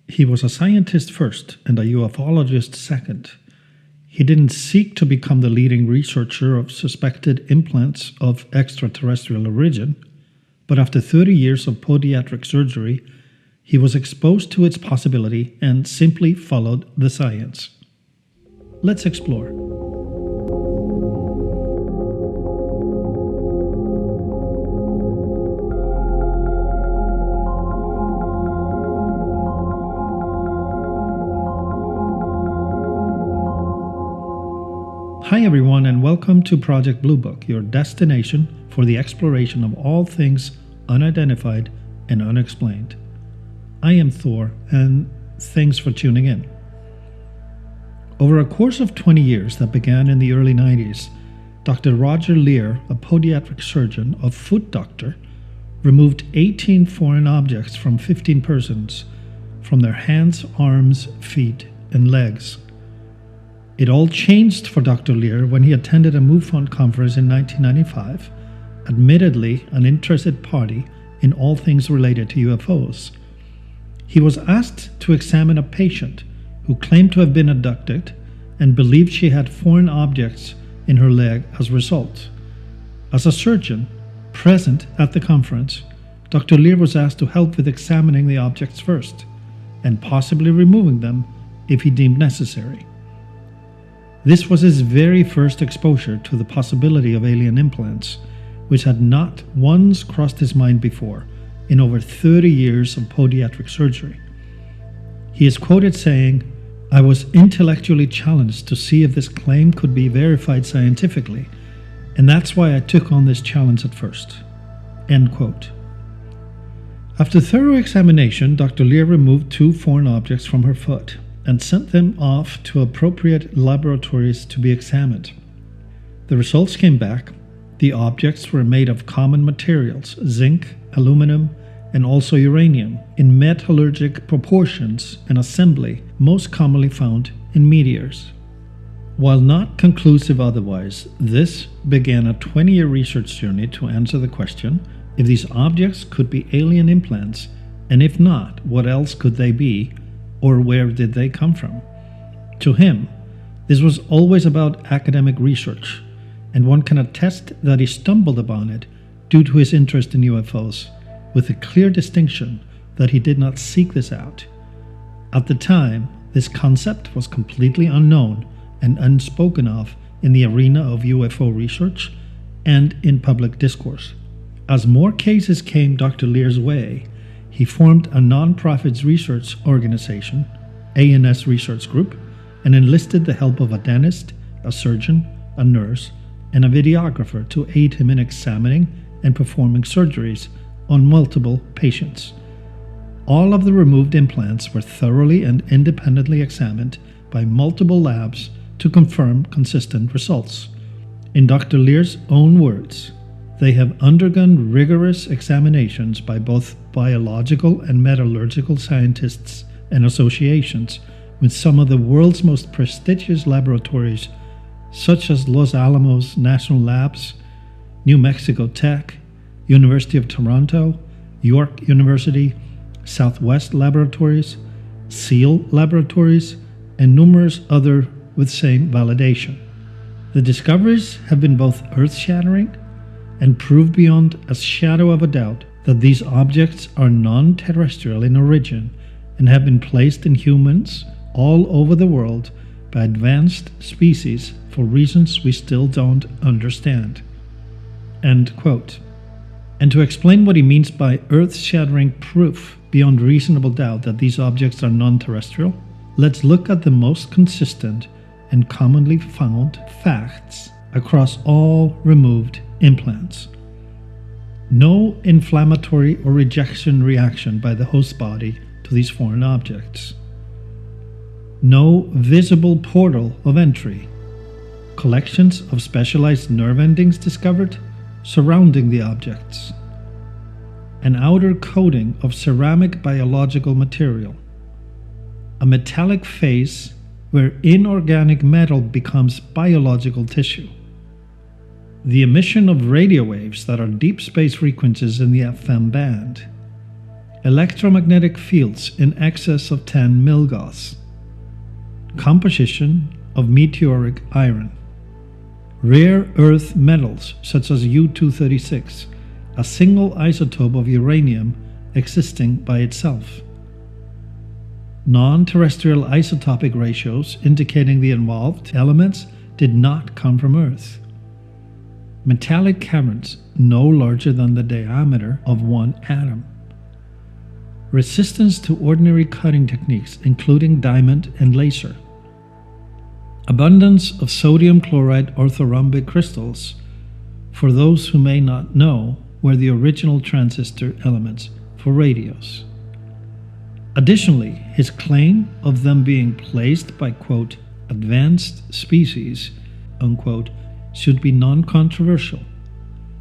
He was a scientist first and a ufologist second. He didn't seek to become the leading researcher of suspected implants of extraterrestrial origin, but after 30 years of podiatric surgery, he was exposed to its possibility and simply followed the science. Let's explore. Hi everyone, and welcome to Project Bluebook, your destination for the exploration of all things unidentified and unexplained. I am Thor, and thanks for tuning in. Over a course of 20 years that began in the early 90s, Dr. Roger Leir, a podiatric surgeon, a foot doctor, removed 18 foreign objects from 15 persons from their hands, arms, feet, and legs. It all changed for Dr. Leir when he attended a MUFON conference in 1995, admittedly an interested party in all things related to UFOs. He was asked to examine a patient who claimed to have been abducted and believed she had foreign objects in her leg as a result. As a surgeon present at the conference, Dr. Leir was asked to help with examining the objects first and possibly removing them if he deemed necessary. This was his very first exposure to the possibility of alien implants, which had not once crossed his mind before in over 30 years of podiatric surgery. He is quoted saying, "I was intellectually challenged to see if this claim could be verified scientifically, and that's why I took on this challenge at first." End quote. After thorough examination, Dr. Leir removed 2 foreign objects from her foot and sent them off to appropriate laboratories to be examined. The results came back. The objects were made of common materials, zinc, aluminum, and also uranium, in metallurgic proportions and assembly most commonly found in meteors. While not conclusive otherwise, this began a 20-year research journey to answer the question if these objects could be alien implants, and if not, what else could they be, or where did they come from? To him, this was always about academic research, and one can attest that he stumbled upon it due to his interest in UFOs, with a clear distinction that he did not seek this out. At the time, this concept was completely unknown and unspoken of in the arena of UFO research and in public discourse. As more cases came Dr. Leir's way, he formed a non-profit research organization, ANS Research Group, and enlisted the help of a dentist, a surgeon, a nurse, and a videographer to aid him in examining and performing surgeries on multiple patients. All of the removed implants were thoroughly and independently examined by multiple labs to confirm consistent results. In Dr. Leir's own words, "They have undergone rigorous examinations by both biological and metallurgical scientists and associations with some of the world's most prestigious laboratories, such as Los Alamos National Labs, New Mexico Tech, University of Toronto, York University, Southwest Laboratories, SEAL Laboratories, and numerous other with same validation. The discoveries have been both earth-shattering and prove beyond a shadow of a doubt that these objects are non-terrestrial in origin and have been placed in humans all over the world by advanced species for reasons we still don't understand." End quote. And to explain what he means by earth-shattering proof beyond reasonable doubt that these objects are non-terrestrial, let's look at the most consistent and commonly found facts across all removed implants. No inflammatory or rejection reaction by the host body to these foreign objects. No visible portal of entry. Collections of specialized nerve endings discovered surrounding the objects. An outer coating of ceramic biological material. A metallic phase where inorganic metal becomes biological tissue. The emission of radio waves that are deep space frequencies in the FM band. electromagnetic fields in excess of 10 milgauss, composition of meteoric iron, rare earth metals such as U-236, a single isotope of uranium existing by itself, non-terrestrial isotopic ratios indicating the involved elements did not come from Earth, metallic caverns no larger than the diameter of one atom, resistance to ordinary cutting techniques including diamond and laser, abundance of sodium chloride orthorhombic crystals. For those who may not know, were the original transistor elements for radios. Additionally, his claim of them being placed by, quote, advanced species, unquote, should be non-controversial,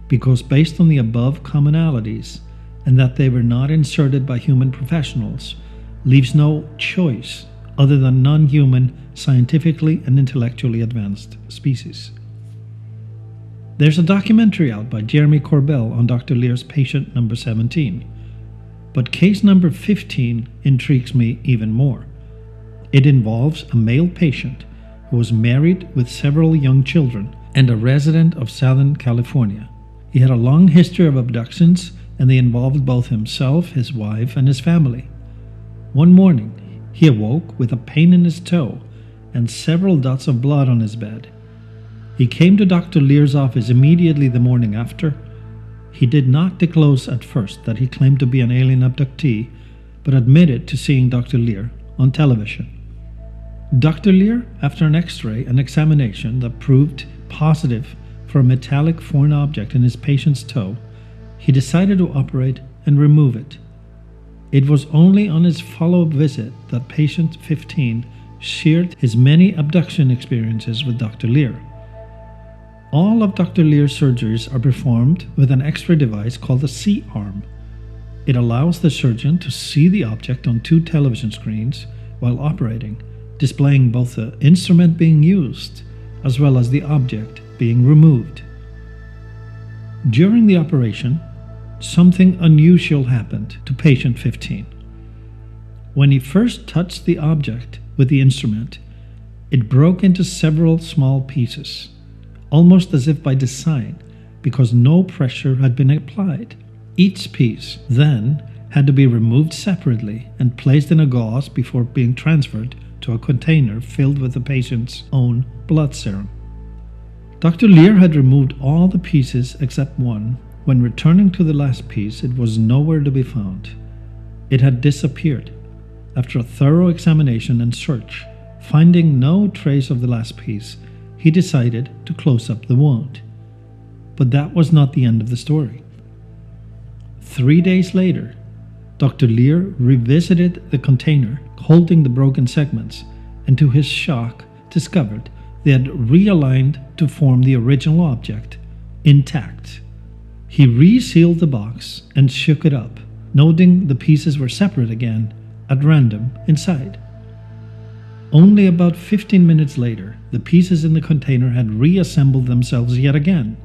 because based on the above commonalities, and that they were not inserted by human professionals, leaves no choice other than non-human, scientifically and intellectually advanced species. There's a documentary out by Jeremy Corbell on Dr. Leir's patient number 17, but case number 15 intrigues me even more. It involves a male patient who was married with several young children and a resident of Southern California. He had a long history of abductions, and they involved both himself, his wife, and his family. One morning, he awoke with a pain in his toe and several dots of blood on his bed. He came to Dr. Leir's office immediately the morning after. He did not disclose at first that he claimed to be an alien abductee, but admitted to seeing Dr. Leir on television. Dr. Leir, after an X-ray and examination that proved positive for a metallic foreign object in his patient's toe, he decided to operate and remove it. It was only on his follow-up visit that patient 15 shared his many abduction experiences with Dr. Leir. All of Dr. Leir's surgeries are performed with an X-ray device called a C-arm. It allows the surgeon to see the object on two television screens while operating, displaying both the instrument being used as well as the object being removed. During the operation, something unusual happened to patient 15. When he first touched the object with the instrument, it broke into several small pieces, almost as if by design, because no pressure had been applied. Each piece then had to be removed separately and placed in a gauze before being transferred to a container filled with the patient's own blood serum. Dr. Leir had removed all the pieces except one. When returning to the last piece, it was nowhere to be found. It had disappeared. After a thorough examination and search, finding no trace of the last piece, he decided to close up the wound. But that was not the end of the story. 3 days later, Dr. Leir revisited the container holding the broken segments, and to his shock, discovered they had realigned to form the original object, intact. He resealed the box and shook it up, noting the pieces were separate again, at random, inside. Only about 15 minutes later, the pieces in the container had reassembled themselves yet again,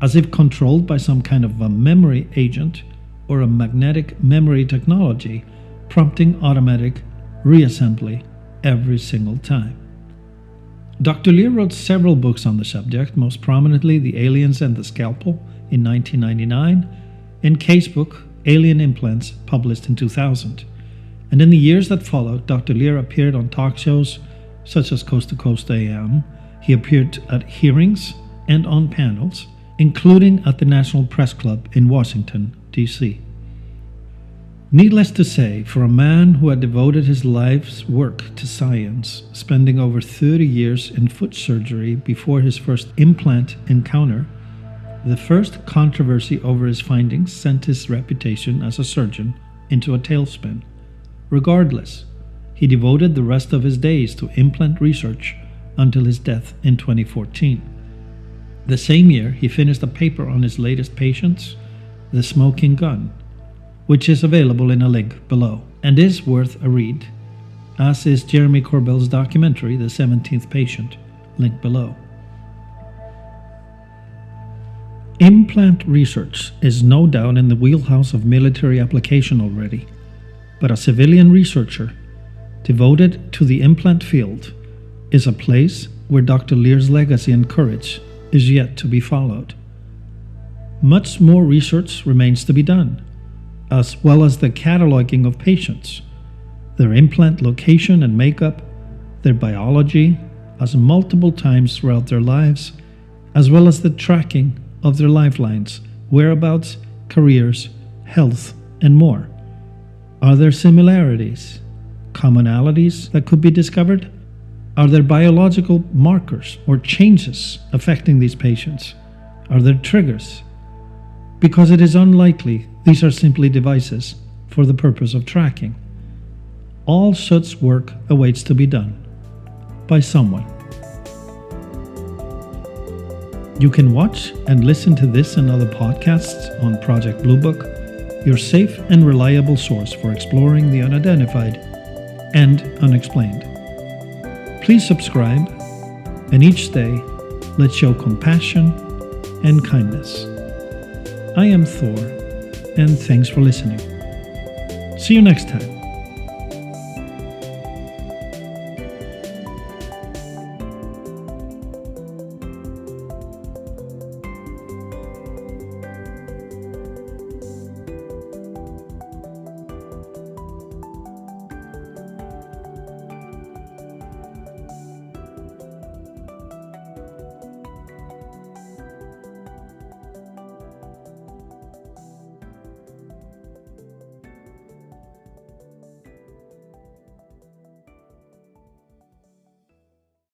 as if controlled by some kind of a memory agent or a magnetic memory technology, prompting automatic reassembly every single time. Dr. Leir wrote several books on the subject, most prominently The Aliens and the Scalpel in 1999, and Casebook, Alien Implants, published in 2000. And in the years that followed, Dr. Leir appeared on talk shows such as Coast to Coast AM. He appeared at hearings and on panels, including at the National Press Club in Washington, D.C. Needless to say, for a man who had devoted his life's work to science, spending over 30 years in foot surgery before his first implant encounter, the first controversy over his findings sent his reputation as a surgeon into a tailspin. Regardless, he devoted the rest of his days to implant research until his death in 2014. The same year, he finished a paper on his latest patients, the smoking gun, which is available in a link below, and is worth a read, as is Jeremy Corbell's documentary, The 17th Patient, link below. Implant research is no doubt in the wheelhouse of military application already, but a civilian researcher devoted to the implant field is a place where Dr. Leir's legacy and courage is yet to be followed. Much more research remains to be done, as well as the cataloging of patients, their implant location and makeup, their biology, as multiple times throughout their lives, as well as the tracking of their lifelines, whereabouts, careers, health, and more. Are there similarities, commonalities that could be discovered? Are there biological markers or changes affecting these patients? Are there triggers? Because it is unlikely these are simply devices for the purpose of tracking. All such work awaits to be done by someone. You can watch and listen to this and other podcasts on Project Bluebook, your safe and reliable source for exploring the unidentified and unexplained. Please subscribe, and each day let's show compassion and kindness. I am Thor, and thanks for listening. See you next time.